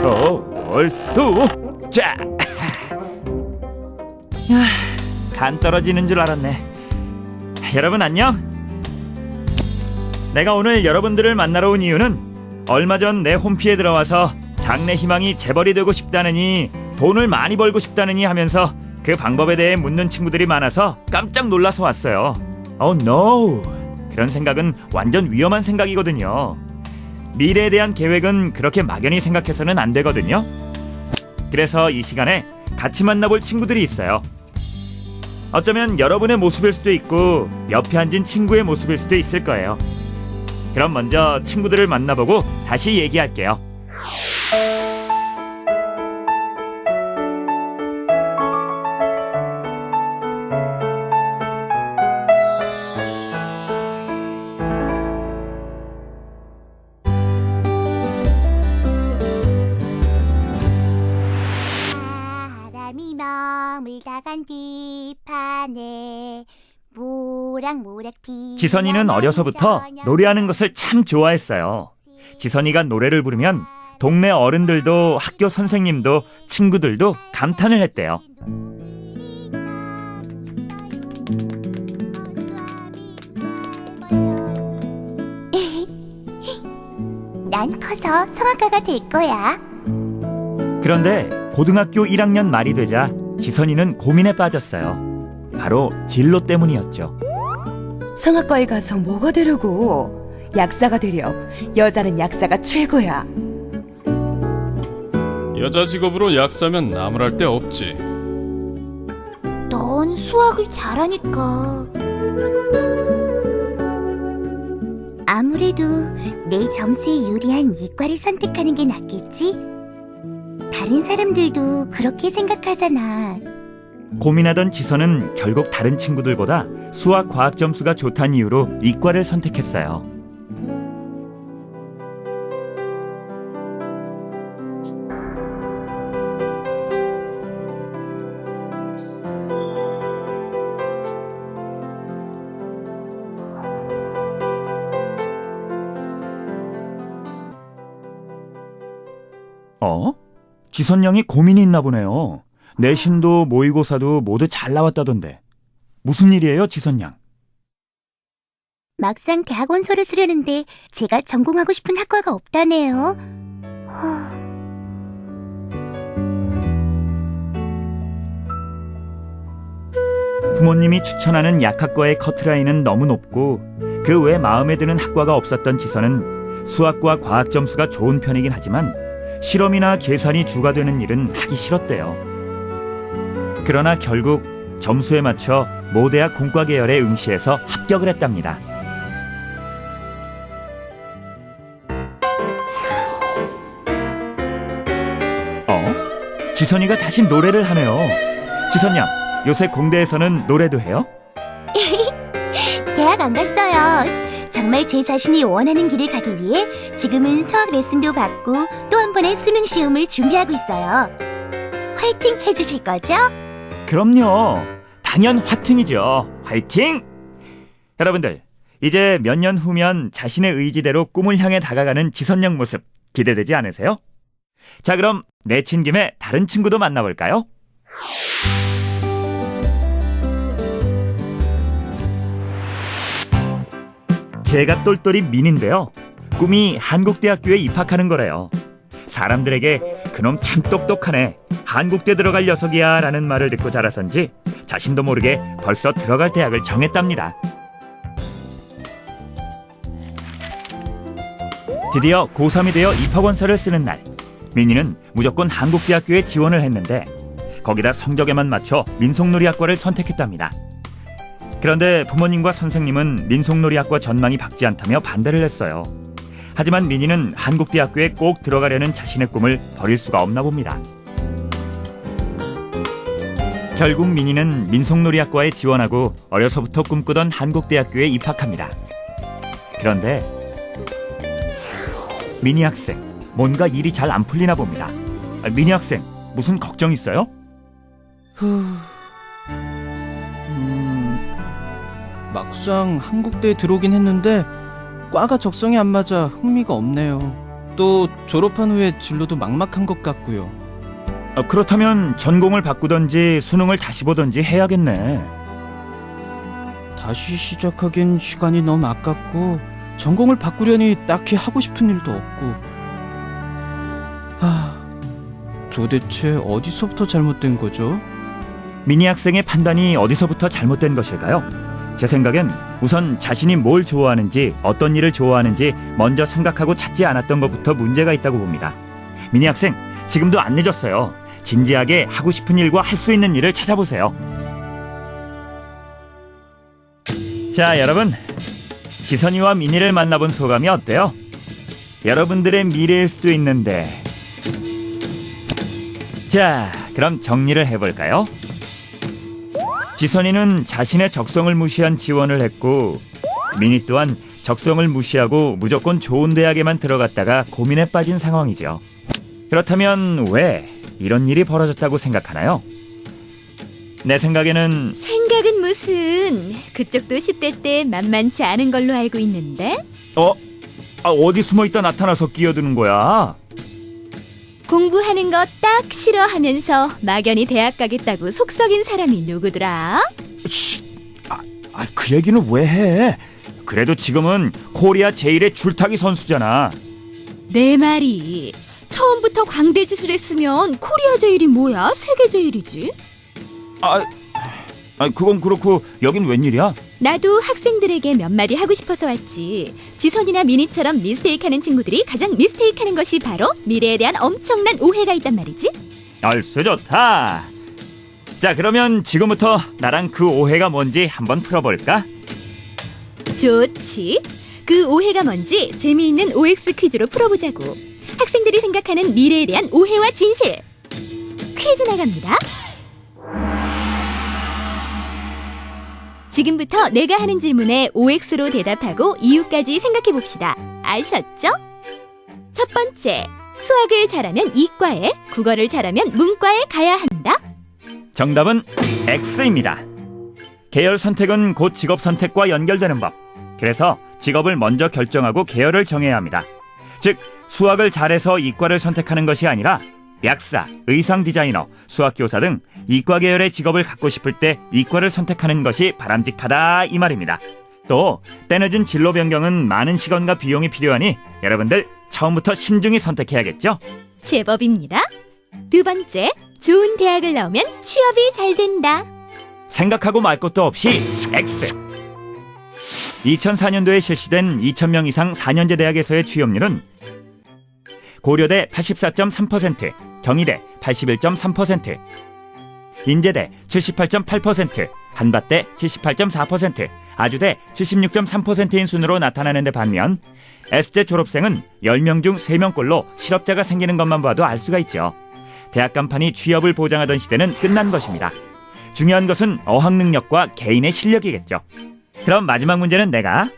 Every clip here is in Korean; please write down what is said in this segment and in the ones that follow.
얼쑤. 자, 간 떨어지는 줄 알았네. 여러분 안녕. 내가 오늘 여러분들을 만나러 온 이유는 얼마 전 내 홈피에 들어와서 장래 희망이 재벌이 되고 싶다느니 돈을 많이 벌고 싶다느니 하면서 그 방법에 대해 묻는 친구들이 많아서 깜짝 놀라서 왔어요. no. 그런 생각은 완전 위험한 생각이거든요. 미래에 대한 계획은 그렇게 막연히 생각해서는 안 되거든요. 그래서 이 시간에 같이 만나볼 친구들이 있어요. 어쩌면 여러분의 모습일 수도 있고 옆에 앉은 친구의 모습일 수도 있을 거예요. 그럼 먼저 친구들을 만나보고 다시 얘기할게요. 바람이 머물다간 뒷판에 모락모락 피. 지선이는 어려서부터 노래하는 것을 참 좋아했어요. 지선이가 노래를 부르면 동네 어른들도 학교 선생님도 친구들도 감탄을 했대요. 난 커서 성악가가 될 거야. 그런데 고등학교 1학년 말이 되자 지선이는 고민에 빠졌어요. 바로 진로 때문이었죠. 성악과에 가서 뭐가 되려고? 약사가 되렴. 여자는 약사가 최고야. 여자 직업으로 약사면 나무랄 데 없지. 넌 수학을 잘하니까. 아무래도 내 점수에 유리한 이과를 선택하는 게 낫겠지? 다른 사람들도 그렇게 생각하잖아. 고민하던 지선은 결국 다른 친구들보다 수학 과학 점수가 좋다는 이유로 이과를 선택했어요. 지선 양이 고민이 있나 보네요. 내신도 모의고사도 모두 잘 나왔다던데. 무슨 일이에요, 지선 양? 막상 대학원서를 쓰려는데 제가 전공하고 싶은 학과가 없다네요. 부모님이 추천하는 약학과의 커트라인은 너무 높고 그 외 마음에 드는 학과가 없었던 지선은 수학과 과학 점수가 좋은 편이긴 하지만 실험이나 계산이 주가 되는 일은 하기 싫었대요. 그러나 결국 점수에 맞춰 모대학 공과 계열에 응시해서 합격을 했답니다. 지선이가 다시 노래를 하네요. 지선 양, 요새 공대에서는 노래도 해요? 대학 안 갔어요. 정말 제 자신이 원하는 길을 가기 위해 지금은 수학 레슨도 받고 또 한 번의 수능 시험을 준비하고 있어요. 화이팅 해주실 거죠? 그럼요. 당연 화팅이죠. 화이팅! 여러분들, 이제 몇 년 후면 자신의 의지대로 꿈을 향해 다가가는 지선 양 모습 기대되지 않으세요? 자, 그럼 내친 김에 다른 친구도 만나볼까요? 제가 똘똘이 민인데요. 꿈이 한국대학교에 입학하는 거래요. 사람들에게 그놈 참 똑똑하네, 한국대 들어갈 녀석이야 라는 말을 듣고 자라선지 자신도 모르게 벌써 들어갈 대학을 정했답니다. 드디어 고3이 되어 입학원서를 쓰는 날, 민희는 무조건 한국대학교에 지원을 했는데 거기다 성적에만 맞춰 민속놀이학과를 선택했답니다. 그런데 부모님과 선생님은 민속놀이학과 전망이 밝지 않다며 반대를 했어요. 하지만 민희는 한국대학교에 꼭 들어가려는 자신의 꿈을 버릴 수가 없나 봅니다. 결국 민희는 민속놀이학과에 지원하고 어려서부터 꿈꾸던 한국대학교에 입학합니다. 그런데 민희 학생, 뭔가 일이 잘 안 풀리나 봅니다. 민희 학생, 무슨 걱정 있어요? 막상 한국대에 들어오긴 했는데 과가 적성에 안 맞아 흥미가 없네요. 또 졸업한 후에 진로도 막막한 것 같고요. 그렇다면 전공을 바꾸던지 수능을 다시 보던지 해야겠네. 다시 시작하기엔 시간이 너무 아깝고 전공을 바꾸려니 딱히 하고 싶은 일도 없고. 도대체 어디서부터 잘못된 거죠? 미니 학생의 판단이 어디서부터 잘못된 것일까요? 제 생각엔 우선 자신이 뭘 좋아하는지 어떤 일을 좋아하는지 먼저 생각하고 찾지 않았던 것부터 문제가 있다고 봅니다. 미니 학생, 지금도 안 늦었어요. 진지하게 하고 싶은 일과 할 수 있는 일을 찾아보세요. 자, 여러분, 지선이와 미니를 만나본 소감이 어때요? 여러분들의 미래일 수도 있는데. 자, 그럼 정리를 해볼까요? 지선이는 자신의 적성을 무시한 지원을 했고, 미니 또한 적성을 무시하고 무조건 좋은 대학에만 들어갔다가 고민에 빠진 상황이죠. 그렇다면 왜 이런 일이 벌어졌다고 생각하나요? 내 생각에는 생각은 무슨, 그쪽도 10대 때 만만치 않은 걸로 알고 있는데? 어디 숨어있다 나타나서 끼어드는 거야? 공부하는 거 딱 싫어하면서 막연히 대학 가겠다고 속썩인 사람이 누구더라? 그 얘기는 왜 해? 그래도 지금은 코리아 제1의 줄타기 선수잖아. 내 말이 처음부터 광대짓을 했으면 코리아 제일이 뭐야? 세계 제일이지. 그건 그렇고 여긴 웬일이야? 나도 학생들에게 몇 마디 하고 싶어서 왔지. 지선이나 미니처럼 미스테이크하는 친구들이 가장 미스테이크하는 것이 바로 미래에 대한 엄청난 오해가 있단 말이지. 얼쑤 좋다. 자, 그러면 지금부터 나랑 그 오해가 뭔지 한번 풀어볼까? 좋지. 그 오해가 뭔지 재미있는 OX 퀴즈로 풀어보자고. 학생들이 생각하는 미래에 대한 오해와 진실. 퀴즈 나갑니다. 지금부터 내가 하는 질문에 OX로 대답하고 이유까지 생각해봅시다. 아셨죠? 첫 번째, 수학을 잘하면 이과에, 국어를 잘하면 문과에 가야 한다. 정답은 X입니다. 계열 선택은 곧 직업 선택과 연결되는 법. 그래서 직업을 먼저 결정하고 계열을 정해야 합니다. 즉, 수학을 잘해서 이과를 선택하는 것이 아니라 약사, 의상 디자이너, 수학교사 등 이과 계열의 직업을 갖고 싶을 때 이과를 선택하는 것이 바람직하다 이 말입니다. 또 때늦은 진로 변경은 많은 시간과 비용이 필요하니 여러분들 처음부터 신중히 선택해야겠죠? 제법입니다. 두 번째, 좋은 대학을 나오면 취업이 잘 된다. 생각하고 말 것도 없이 X. 2004년도에 실시된 2,000명 이상 4년제 대학에서의 취업률은 고려대 84.3%, 경희대 81.3%, 인제대 78.8%, 한밭대 78.4%, 아주대 76.3%인 순으로 나타나는데 반면 S대 졸업생은 10명 중 3명꼴로 실업자가 생기는 것만 봐도 알 수가 있죠. 대학 간판이 취업을 보장하던 시대는 끝난 것입니다. 중요한 것은 어학 능력과 개인의 실력이겠죠. 그럼 마지막 문제는 내가.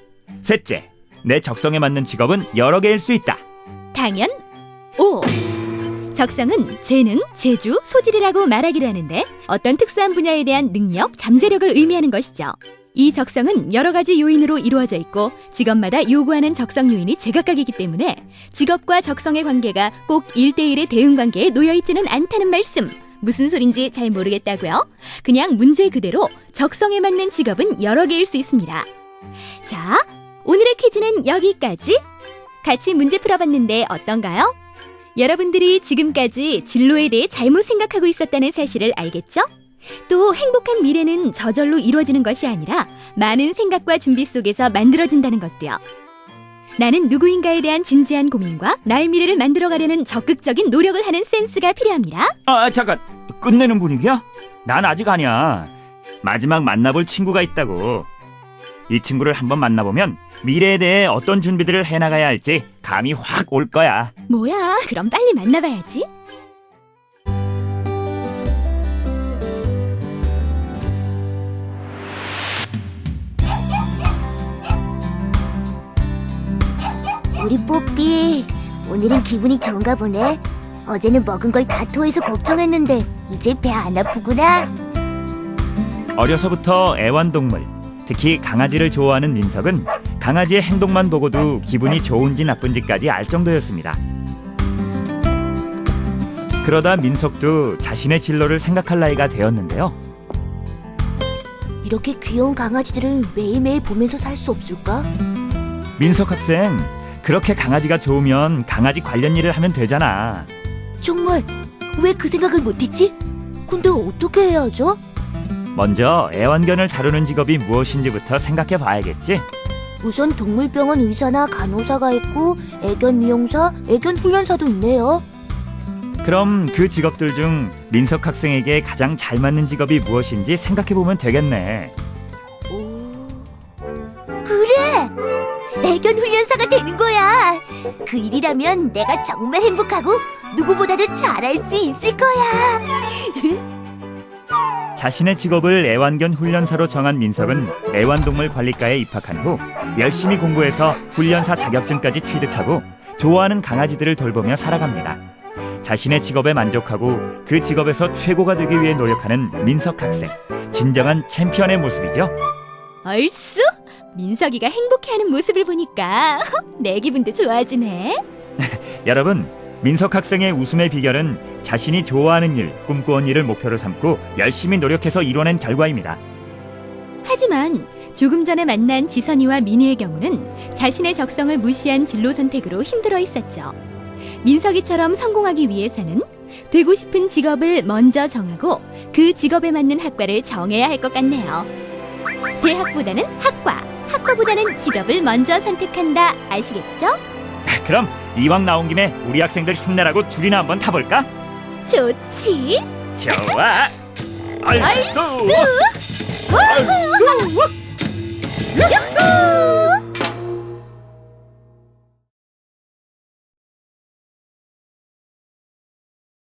셋째, 내 적성에 맞는 직업은 여러 개일 수 있다. 당연 O. 적성은 재능, 재주, 소질이라고 말하기도 하는데 어떤 특수한 분야에 대한 능력, 잠재력을 의미하는 것이죠. 이 적성은 여러 가지 요인으로 이루어져 있고 직업마다 요구하는 적성 요인이 제각각이기 때문에 직업과 적성의 관계가 꼭 1대1의 대응 관계에 놓여 있지는 않다는 말씀. 무슨 소린지 잘 모르겠다고요? 그냥 문제 그대로 적성에 맞는 직업은 여러 개일 수 있습니다. 자, 오늘의 퀴즈는 여기까지. 같이 문제 풀어봤는데 어떤가요? 여러분들이 지금까지 진로에 대해 잘못 생각하고 있었다는 사실을 알겠죠? 또 행복한 미래는 저절로 이루어지는 것이 아니라 많은 생각과 준비 속에서 만들어진다는 것도요. 나는 누구인가에 대한 진지한 고민과 나의 미래를 만들어가려는 적극적인 노력을 하는 센스가 필요합니다. 잠깐, 끝내는 분위기야? 난 아직 아니야. 마지막 만나볼 친구가 있다고. 이 친구를 한번 만나보면 미래에 대해 어떤 준비들을 해나가야 할지 감이 확 올 거야. 뭐야, 그럼 빨리 만나봐야지. 우리 뽀삐, 오늘은 기분이 좋은가 보네. 어제는 먹은 걸 다 토해서 걱정했는데 이제 배 안 아프구나. 어려서부터 애완동물, 특히 강아지를 좋아하는 민석은 강아지의 행동만 보고도 기분이 좋은지 나쁜지까지 알 정도였습니다. 그러다 민석도 자신의 진로를 생각할 나이가 되었는데요. 이렇게 귀여운 강아지들을 매일매일 보면서 살 수 없을까? 민석 학생, 그렇게 강아지가 좋으면 강아지 관련 일을 하면 되잖아. 정말 왜 그 생각을 못했지? 근데 어떻게 해야 하죠? 먼저 애완견을 다루는 직업이 무엇인지부터 생각해 봐야겠지. 우선 동물병원 의사나 간호사가 있고 애견 미용사, 애견 훈련사도 있네요. 그럼 그 직업들 중 민석 학생에게 가장 잘 맞는 직업이 무엇인지 생각해 보면 되겠네. 그래! 애견 훈련사가 되는 거야. 그 일이라면 내가 정말 행복하고 누구보다도 잘할 수 있을 거야. 자신의 직업을 애완견 훈련사로 정한 민석은 애완동물 관리과에 입학한 후 열심히 공부해서 훈련사 자격증까지 취득하고 좋아하는 강아지들을 돌보며 살아갑니다. 자신의 직업에 만족하고 그 직업에서 최고가 되기 위해 노력하는 민석 학생, 진정한 챔피언의 모습이죠. 얼쑤? 민석이가 행복해하는 모습을 보니까 내 기분도 좋아지네. 여러분, 민석 학생의 웃음의 비결은 자신이 좋아하는 일, 꿈꿔온 일을 목표로 삼고 열심히 노력해서 이뤄낸 결과입니다. 하지만 조금 전에 만난 지선이와 미니의 경우는 자신의 적성을 무시한 진로 선택으로 힘들어 했었죠. 민석이처럼 성공하기 위해서는 되고 싶은 직업을 먼저 정하고 그 직업에 맞는 학과를 정해야 할 것 같네요. 대학보다는 학과, 학과보다는 직업을 먼저 선택한다. 아시겠죠? 그럼 이왕 나온 김에 우리 학생들 힘내라고 둘이나 한번 타볼까? 좋지. 좋아. 얼쑤. 얼쑤.